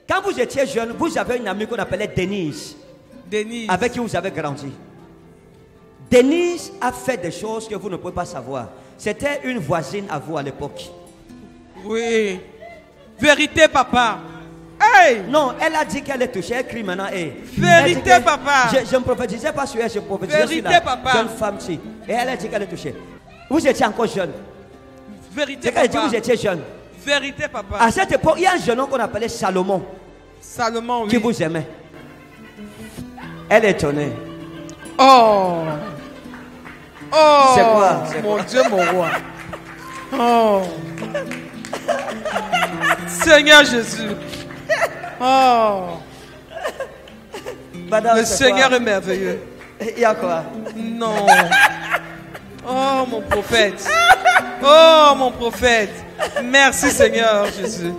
Quand vous étiez jeune, vous avez une amie qu'on appelait Denise. Denise. Avec qui vous avez grandi. Denise a fait des choses que vous ne pouvez pas savoir. C'était une voisine à vous à l'époque. Oui. Vérité, papa. Hey! Non, elle a dit qu'elle est touchée. Elle crie maintenant. Hey. Vérité, papa. Je ne prophétisais pas sur elle, je prophétisais Vérité, sur la papa. jeune femme-ci. Et elle a dit qu'elle est touchée. Vous étiez encore jeune. Vérité, C'est qu'elle a dit papa. que vous étiez jeune. Vérité, papa. À cette époque, il y a un jeune homme qu'on appelait Salomon. Salomon, oui. Qui vous aimait. Elle est étonnée. Oh. Oh. C'est quoi? Mon Dieu, mon roi. Oh. Seigneur Jésus. Oh. Madame, le Seigneur est merveilleux. Il y a quoi? Non. Oh, mon prophète. Oh, mon prophète. Merci, Seigneur Jésus.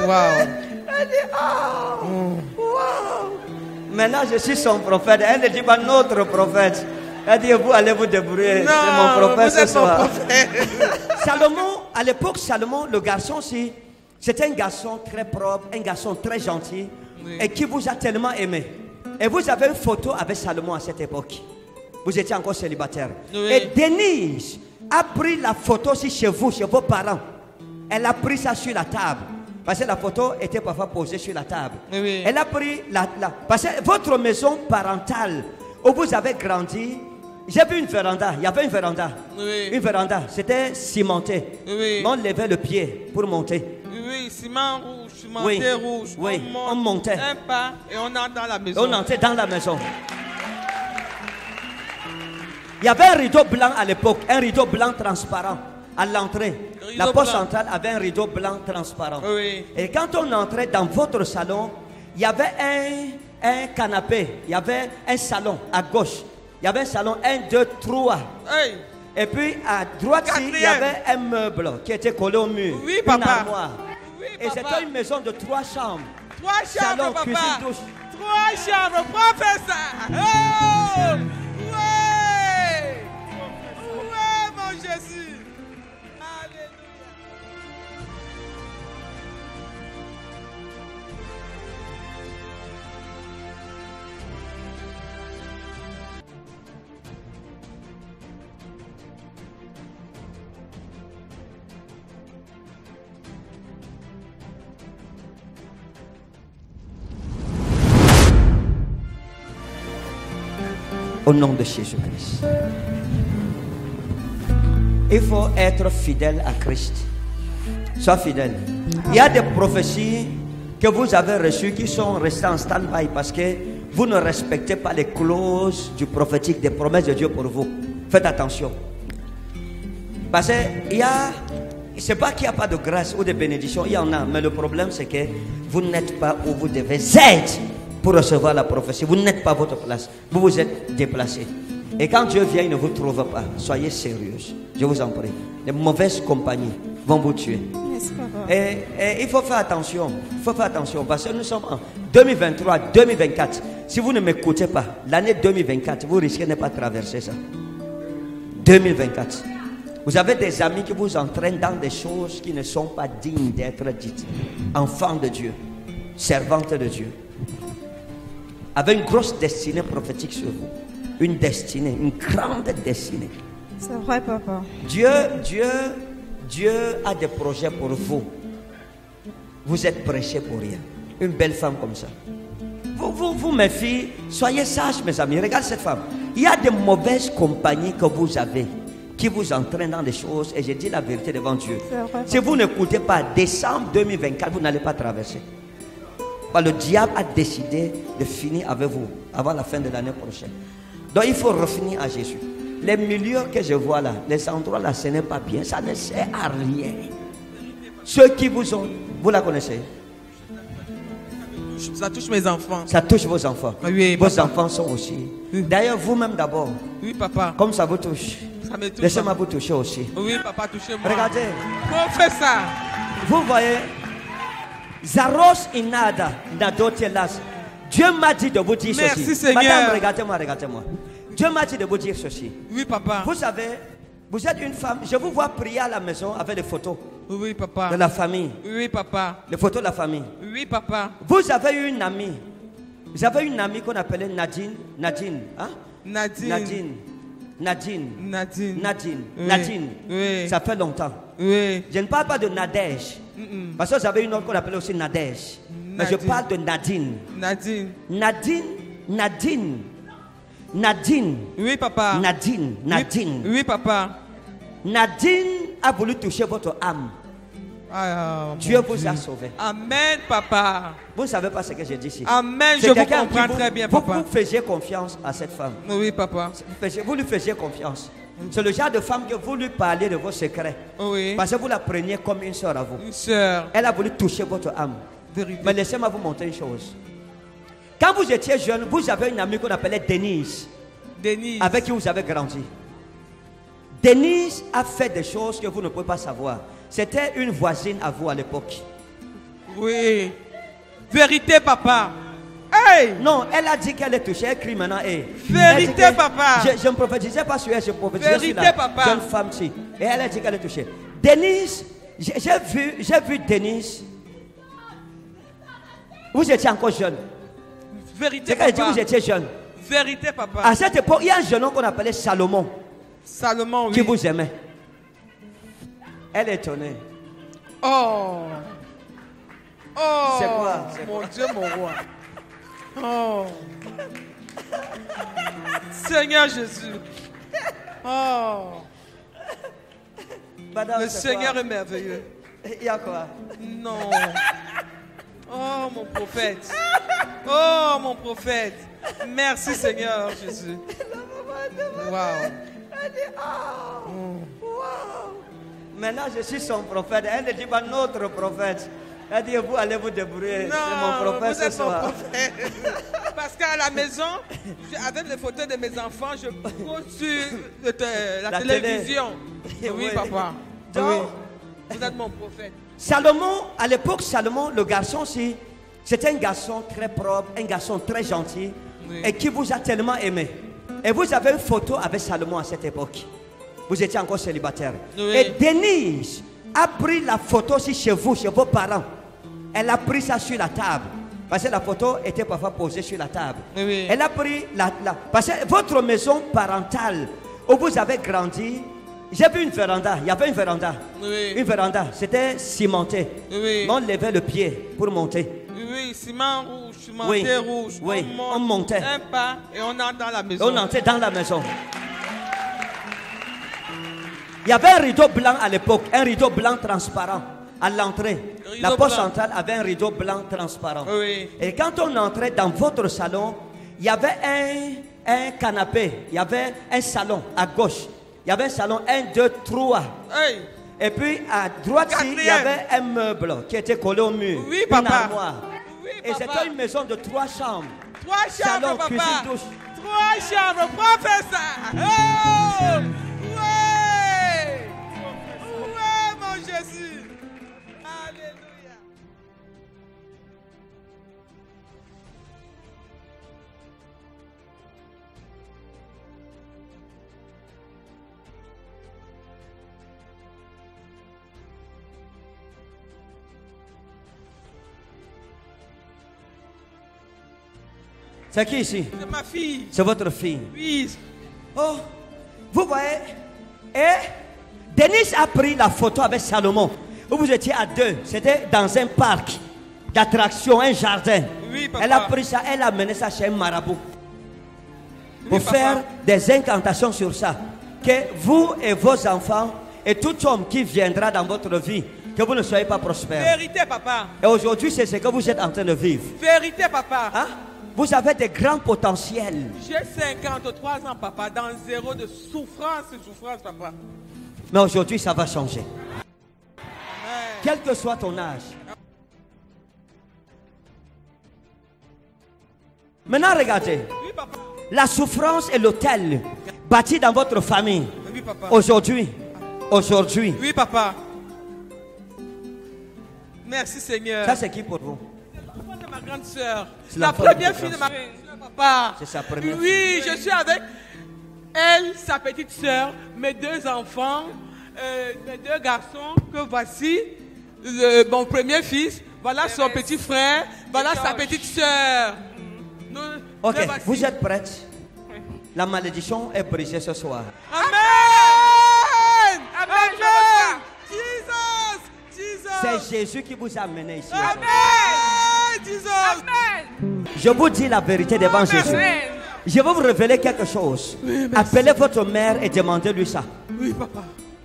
Wow. Maintenant, je suis son prophète. Elle ne dit pas notre prophète. Elle dit, vous allez vous débrouiller. Non, c'est mon prophète vous êtes ce soir. mon prophète. Salomon, à l'époque, Salomon, le garçon aussi, c'était un garçon très propre, un garçon très gentil, Oui. et qui vous a tellement aimé. Et vous avez une photo avec Salomon à cette époque. Vous étiez encore célibataire. Oui. Et Denise a pris la photo aussi chez vous, chez vos parents. Elle a pris ça sur la table. Parce que la photo était parfois posée sur la table. Oui. Elle a pris parce que votre maison parentale où vous avez grandi, j'ai vu une véranda. Il y avait une véranda. Oui. Une véranda. C'était cimenté. Oui. On levait le pied pour monter. Oui, ciment rouge, cimenté Oui. rouge. Oui. On montait. Un pas et on entre dans la maison. On entrait dans la maison. Il y avait un rideau blanc à l'époque, un rideau blanc transparent à l'entrée. La porte centrale avait un rideau blanc transparent. Oui. Et quand on entrait dans votre salon, il y avait un canapé, il y avait un salon à gauche. Il y avait un salon 1, 2, 3. Hey. Et puis à droite, il y Quatrième. avait un meuble qui était collé au mur. Oui, une papa. armoire. Oui, Et papa. c'était une maison de 3 chambres. 3 chambres, Salon, papa. cuisine, douche. 3 chambres, professeur. Oh! Ouais! Ouais, mon Jésus. Alléluia. Au nom de Jésus-Christ. Il faut être fidèle à Christ. Sois fidèle. Il y a des prophéties que vous avez reçues qui sont restées en stand-by parce que vous ne respectez pas les clauses du prophétique, des promesses de Dieu pour vous. Faites attention. Parce que c'est pas qu'il n'y a pas de grâce ou de bénédiction, il y en a. Mais le problème c'est que vous n'êtes pas où vous devez être pour recevoir la prophétie. Vous n'êtes pas à votre place. Vous vous êtes déplacé. Et quand Dieu vient, il ne vous trouve pas. Soyez sérieux. Je vous en prie. Les mauvaises compagnies vont vous tuer. Et il faut faire attention. Il faut faire attention. Parce que nous sommes en 2023, 2024. Si vous ne m'écoutez pas, l'année 2024, vous risquez de ne pas traverser ça. 2024. Vous avez des amis qui vous entraînent dans des choses qui ne sont pas dignes d'être dites. Enfants de Dieu. Servantes de Dieu. Avec une grosse destinée prophétique sur vous. Une destinée, une grande destinée. C'est vrai, papa. Dieu a des projets pour vous. Vous êtes prêchés pour rien. Une belle femme comme ça. Vous, mes filles, soyez sages, mes amis. Regardez cette femme. Il y a de mauvaises compagnies que vous avez qui vous entraînent dans des choses. Et je dis la vérité devant Dieu. Vrai, si vous n'écoutez pas, décembre 2024, vous n'allez pas traverser. Le diable a décidé de finir avec vous avant la fin de l'année prochaine. Donc il faut revenir à Jésus. Les milieux que je vois là, les endroits là, ce n'est pas bien. Ça ne sert à rien. Ceux qui vous ont, vous la connaissez? Ça touche mes enfants. Ça touche vos enfants. Oui, vos papa. enfants sont aussi. Oui. D'ailleurs, vous-même d'abord. Oui, papa. Comme ça vous touche. Ça me touche. Laissez-moi vous toucher aussi. Oui, papa, touchez-moi. Regardez. Professeur. Vous voyez, Zaros inada nadotelas. Dieu m'a dit de vous dire Merci, ceci. Seigneur. Madame, regardez-moi. Dieu m'a dit de vous dire ceci. Oui, papa. Vous savez, vous êtes une femme. Je vous vois prier à la maison avec des photos. Oui, papa. de la famille. Oui, papa. Les photos de la famille. Oui, papa. Vous avez eu une amie. Vous avez une amie qu'on appelait Nadine. Nadine. Hein? Nadine. Nadine. Nadine. Nadine. Nadine. Oui. Nadine. Oui. Ça fait longtemps. Oui. Je ne parle pas de Nadège. Parce que j'avais une autre qu'on appelait aussi Nadège. Mais je Nadine. parle de Nadine. Nadine. Nadine. Nadine. Nadine. Oui, papa. Nadine. Nadine. Oui, papa. Nadine a voulu toucher votre âme. Ah, Dieu mon vous Dieu. a sauvé. Amen, papa. Vous ne savez pas ce que j'ai dit ici. Amen, C'est je vous quelqu'un qui comprends très bien, vous, papa. vous faisiez confiance à cette femme. Oui, papa. Vous lui faisiez confiance. C'est le genre de femme que vous lui parliez de vos secrets. Oui. Parce que vous la preniez comme une soeur à vous. Une sœur. Elle a voulu toucher votre âme. Vérité. Mais laissez-moi vous montrer une chose. Quand vous étiez jeune, vous avez une amie qu'on appelait Denise, Denise. avec qui vous avez grandi. Denise a fait des choses que vous ne pouvez pas savoir. C'était une voisine à vous à l'époque. Oui. Vérité, papa. Hey! Non, elle a dit qu'elle est touchée. Elle crie maintenant. Hey. Vérité, Elle dit que- papa. Je ne prophétisais pas sur elle, je prophétisais Vérité, sur la papa. jeune femme-ci. Et elle a dit qu'elle est touchée. Denise, j'ai vu Denise. Vous étiez encore jeune. Vérité, C'est qu'elle dit que papa. vous étiez jeune. Vérité, papa. À cette époque, il y a un jeune homme qu'on appelait Salomon Salomon, qui oui. vous aimait. Elle est étonnée. Oh. Oh. C'est quoi? C'est Mon Dieu, mon roi. Oh. Seigneur Jésus. Oh. Madame, Le c'est Seigneur quoi? est merveilleux. Il y a quoi? Non. Oh, mon prophète. Oh, mon prophète. Merci, Seigneur Jésus. Wow. Maintenant, je suis son prophète. Elle ne dit pas notre prophète. Elle dit, vous allez vous débrouiller. C'est mon Non, prophète vous ce êtes mon soir. prophète. Parce qu'à la maison, avec les photos de mes enfants, je pose sur la télé. télévision. Oui, Oui. papa. Donc, Oui. Vous êtes mon prophète. Salomon, à l'époque, Salomon, le garçon aussi, c'était un garçon très propre, un garçon très gentil, Oui. et qui vous a tellement aimé. Et vous avez une photo avec Salomon à cette époque. Vous étiez encore célibataire. Oui. Et Denise a pris la photo aussi chez vous, chez vos parents. Elle a pris ça sur la table. Parce que la photo était parfois posée sur la table. Oui. Elle a pris parce que votre maison parentale où vous avez grandi, j'ai vu une véranda. Il y avait une véranda. Oui. Une véranda. C'était cimenté. Oui. On levait le pied pour monter. Oui, ciment rouge, cimenté Oui. rouge. Oui, on montait. Un pas et on entre dans la maison. On entrait dans la maison. Il y avait un rideau blanc à l'époque, un rideau blanc transparent à l'entrée. Rideau La porte blanc. centrale avait un rideau blanc transparent. Oui. Et quand on entrait dans votre salon, il y avait un canapé, il y avait un salon à gauche. Il y avait un salon 1, 2, 3. Hey. Et puis à droite, il y Quatrième. avait un meuble qui était collé au mur. Oui, une papa. armoire. Oui, Et papa. c'était une maison de 3 chambres. 3 chambres, Salon, papa. cuisine, douche. 3 chambres, professeur. Oh! Ouais! Ouais, mon Jésus. Alléluia. C'est qui ici? C'est ma fille. C'est votre fille. Oui. Oh, vous voyez? Et Denise a pris la photo avec Salomon. Où vous étiez à deux. C'était dans un parc d'attraction, un jardin. Oui, papa. Elle a pris ça, elle a mené ça chez un marabout. Pour papa. faire des incantations sur ça. Que vous et vos enfants et tout homme qui viendra dans votre vie, que vous ne soyez pas prospères. Vérité, papa. Et aujourd'hui, c'est ce que vous êtes en train de vivre. Vérité, papa. Hein? Vous avez des grands potentiels. J'ai 53 ans, papa, dans zéro de souffrance, papa. Mais aujourd'hui, ça va changer. Amen. Quel que soit ton âge. Maintenant, regardez. Oui, papa. La souffrance et l'autel bâti dans votre famille. Oui, papa. Aujourd'hui. Oui, papa. Merci, Seigneur. Ça, c'est qui pour vous? C'est ma grande sœur. C'est La l'enfant première de fille de grande ma soeur, papa. C'est sa première Oui, je suis avec elle, sa petite sœur, mes 2 enfants, mes deux garçons que voici, mon premier fils, voilà son petit frère, voilà sa petite soeur. Ok, vous êtes prêtes? La malédiction est brisée ce soir. Amen! Amen! Jesus! C'est Jésus qui vous a amené ici. Amen! Jesus! Amen! Je vous dis la vérité devant Jésus. Amen! Je vais vous révéler quelque chose. Oui, Appelez votre mère et demandez-lui ça. Oui, papa.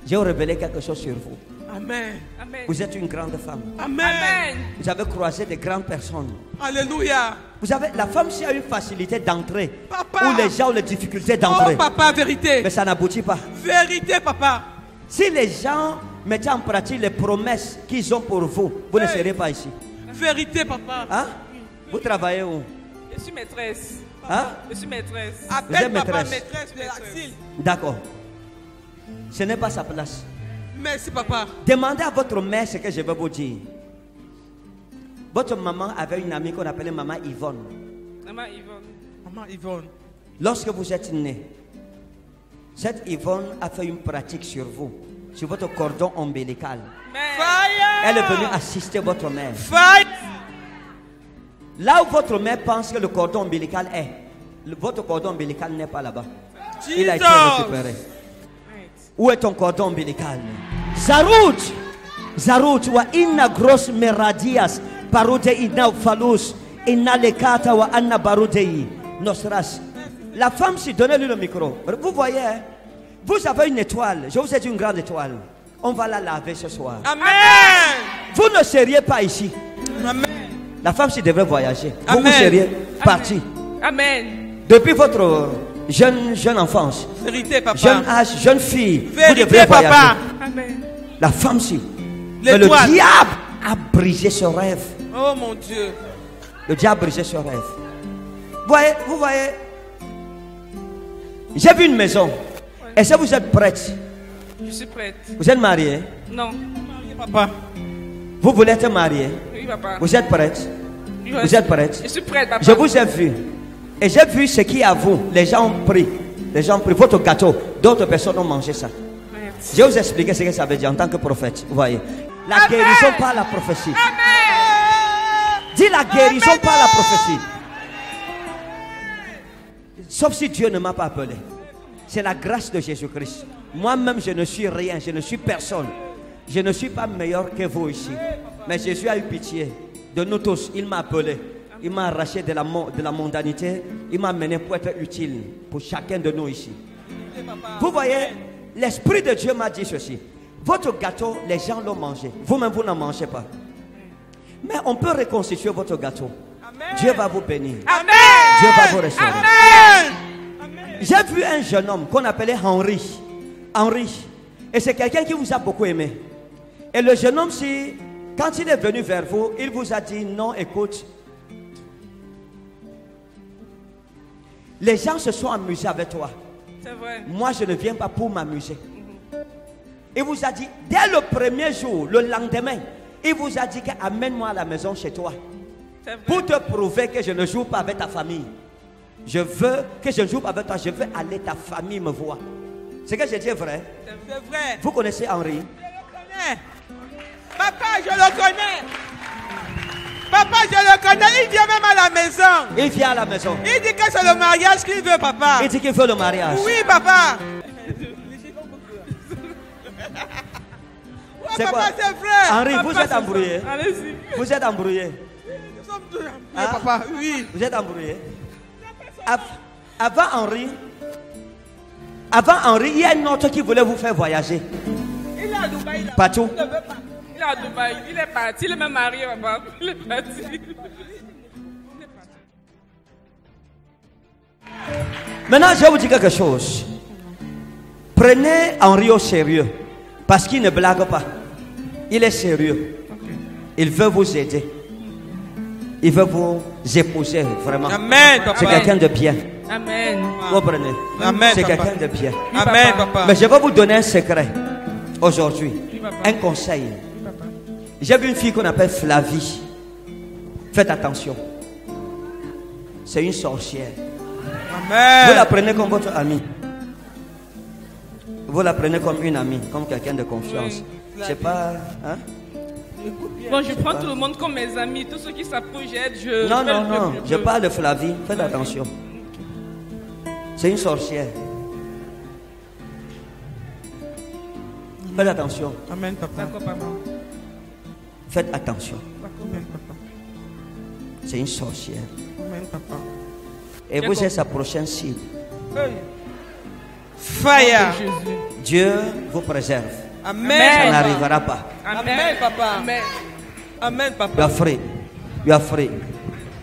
Je vais vous révéler quelque chose sur vous. Amen. Amen! Vous êtes une grande femme. Amen. Amen! Vous avez croisé de grandes personnes. Alléluia. Vous savez, la femme, si a une facilité d'entrer, Papa. ou les gens ont les difficultés d'entrer, Oh, papa, vérité. mais ça n'aboutit pas. Vérité, papa. Si les gens mettaient en pratique les promesses qu'ils ont pour vous, vous ne seriez pas ici. Vérité, papa. Hein? Vous travaillez où? Je suis maîtresse. Hein? Je suis maîtresse. Vous Appelle êtes papa maîtresse. maîtresse de l'asile. D'accord. Ce n'est pas sa place. Merci, papa. Demandez à votre mère ce que je vais vous dire. Votre maman avait une amie qu'on appelait Maman Yvonne. Maman Yvonne. Maman Yvonne. Lorsque vous êtes né, cette Yvonne a fait une pratique sur vous, sur votre cordon ombilical. Amen! Fire! Elle est venue assister votre mère. Fire! Là où votre mère pense que le cordon ombilical est, votre cordon ombilical n'est pas là-bas. Il a été récupéré. Right. Où est ton cordon ombilical? Zarut! Zarut wa inna gross meradias parude inna falus inna lekata wa anna barudei nosras. La femme, si donnez-lui le micro. Vous voyez, hein? Vous avez une étoile. Je vous ai dit une grande étoile. On va la laver ce soir. Amen! Vous ne seriez pas ici. Amen! La femme, si devrait voyager, vous Amen. seriez parti. Amen! Depuis votre jeune enfance, Vérité, papa. jeune âge, jeune fille, vous Vérité, devrez voyager. papa. Amen! La femme, si. Mais le L'étoile. diable a brisé ce rêve. Oh mon Dieu. Le diable a brisé ce rêve. Vous voyez, j'ai vu une maison. Est-ce que vous êtes prête? Je suis prête. Vous êtes mariée? Non. Papa. Vous voulez être mariée? Oui, papa. Vous êtes prête? Oui, Vous êtes prête? Je suis prête, papa. Je vous ai vu. Et j'ai vu ce qui est à vous. Les gens ont pris. Les gens ont pris votre gâteau. D'autres personnes ont mangé ça. Merci. Je vais vous expliquer ce que ça veut dire en tant que prophète. Vous voyez. La guérison par la prophétie. Dis la guérison par la prophétie. Sauf si Dieu ne m'a pas appelé. C'est la grâce de Jésus-Christ. Moi-même, je ne suis rien. Je ne suis personne. Je ne suis pas meilleur que vous ici. Mais Jésus a eu pitié de nous tous. Il m'a appelé. Il m'a arraché de la mondanité. Il m'a amené pour être utile pour chacun de nous ici. Vous voyez, l'Esprit de Dieu m'a dit ceci. Votre gâteau, les gens l'ont mangé. Vous-même, vous n'en mangez pas. Mais on peut reconstituer votre gâteau. Amen. Dieu va vous bénir. Amen. Dieu va vous restaurer. Amen. J'ai vu un jeune homme qu'on appelait Henri. Henri. Et c'est quelqu'un qui vous a beaucoup aimé. Et le jeune homme, quand il est venu vers vous, il vous a dit, non, écoute. Les gens se sont amusés avec toi. C'est vrai. Moi, je ne viens pas pour m'amuser. Il vous a dit, dès le premier jour, le lendemain, il vous a dit amène-moi à la maison chez toi. C'est vrai. Pour te prouver que je ne joue pas avec ta famille. Je veux que je ne joue pas avec toi. Je veux aller, ta famille me voit. Ce que j'ai dit est vrai. C'est vrai. Vous connaissez Henri? Je le connais. Papa, je le connais. Papa, je le connais. Il vient même à la maison. Il vient à la maison. Il dit que c'est le mariage qu'il veut, papa. Il dit qu'il veut le mariage. Oui, papa. C'est papa, quoi? c'est vrai. Henri, Papa, vous êtes c'est ça. embrouillé. Allez-y. Vous êtes embrouillé. Nous sommes tous embrouillés, Hein? papa. Oui. Vous êtes embrouillé. Avant Henri, il y a un autre qui voulait vous faire voyager. Il est à Dubaï. Là. Partout. Il ne veut pas. Il est à Dubaï. Il est parti. Il est même marié, papa. Il est parti. Maintenant, je vais vous dire quelque chose. Prenez Henri au sérieux. Parce qu'il ne blague pas. Il est sérieux. Il veut vous aider. Il veut vous épouser, vraiment. Amen, C'est papa. quelqu'un de bien. Amen. Vous comprenez? Amen, C'est papa. quelqu'un de bien. Amen, papa. papa. Mais je vais vous donner un secret aujourd'hui. papa. Un conseil. J'ai vu une fille qu'on appelle Flavie. Faites attention. C'est une sorcière. Vous la Amen. prenez comme votre amie. Vous la prenez comme une amie, comme quelqu'un de confiance. Oui, Je sais pas. Hein? Bon, je prends tout le monde comme mes amis. Tous ceux qui s'approchent, je... Non, non, non. Je parle de Flavie. Faites attention. C'est une sorcière. Faites attention. Amen, papa. D'accord, papa. Faites attention. Amen, papa. C'est une sorcière. Amen, papa. Et vous êtes sa prochaine cible. Hey. Fire. Jésus. Dieu vous préserve. Amen. Ça Amen. n'arrivera pas. Amen, papa. Amen. Amen, You are papa. free. You are free.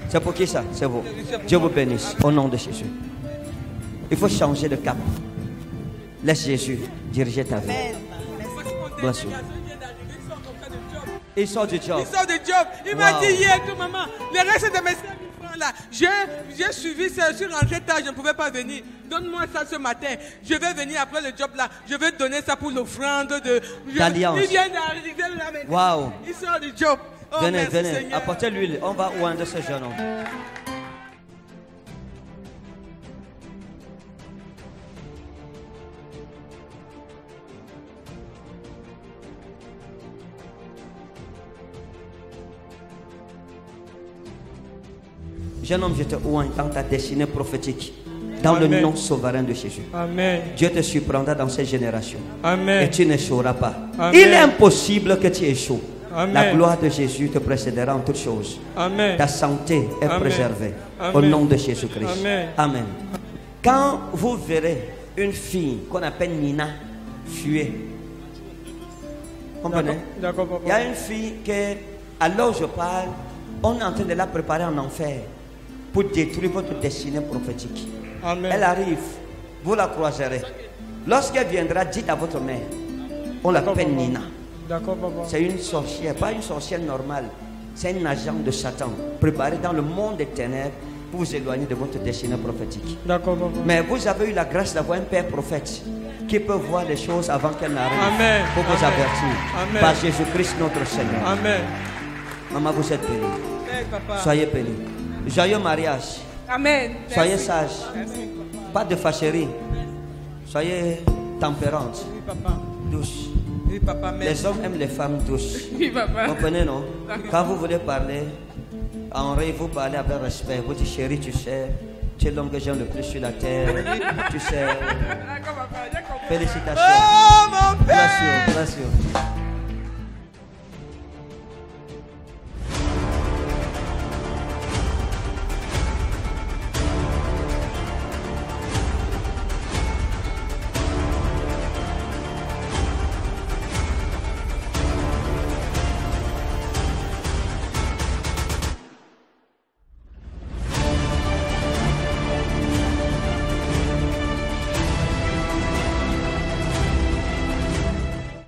C'est pour qui ça? C'est vous. Dieu vous bénisse. Au nom de Jésus. Il faut changer de cap. Laisse Jésus diriger ta vie. Bien sûr. Il sort du job. Il sort du job. Il m'a Wow. dit hier que maman, le reste de mes 5 000 francs là, j'ai suivi ça, je suis rentré tard, je ne pouvais pas venir. Donne-moi ça ce matin. Je vais venir après le job là. Je vais te donner ça pour l'offrande de. D'alliance. Il vient d'arriver là maintenant. Wow. Il sort du job. Oh, Venez, merci, venez. Seigneur. Apportez l'huile. On va oindre ce jeune homme. Jeune homme, je te oins dans ta destinée prophétique. Dans le Amen. nom souverain de Jésus. Amen. Dieu te surprendra dans cette génération. Et Amen. tu n'échoueras pas. Amen. Il est impossible que tu échoues. Amen. La gloire de Jésus te précédera en toutes choses. Amen. Ta santé est Amen. préservée. Amen. Au nom de Jésus-Christ. Amen. Amen. Quand vous verrez une fille qu'on appelle Nina fuir, comprenez? D'accord, papa. Il y a une fille que, alors je parle, on est en train de la préparer en enfer pour détruire votre destinée prophétique. Amen. Elle arrive, vous la croiserez. Lorsqu'elle viendra, dites à votre mère, on l'appelle Nina. D'accord, papa. C'est une sorcière, pas une sorcière normale. C'est un agent de Satan, préparé dans le monde des ténèbres pour vous éloigner de votre destinée prophétique. D'accord, papa. Mais vous avez eu la grâce d'avoir un père prophète qui peut voir les choses avant qu'elles n'arrivent. Amen. Pour vous Amen. avertir. Amen. Par Jésus-Christ notre Seigneur. Amen. Maman, vous êtes bénie. Hey, papa. Soyez bénie. Joyeux mariage. Amen. Soyez Merci. sage. Merci. Pas de fâcherie. Soyez tempérante, Oui, papa. douce. Oui, papa. Merci. Les hommes aiment les femmes douces. Oui, papa. Comprenez, non? Quand vous voulez parler, en vrai, vous parlez avec respect. Vous dites, chérie, tu sais, tu es l'homme que j'aime le plus sur la terre. Tu sais. D'accord, papa. J'ai compris. Félicitations. Oh, mon père. Bien sûr, bien sûr.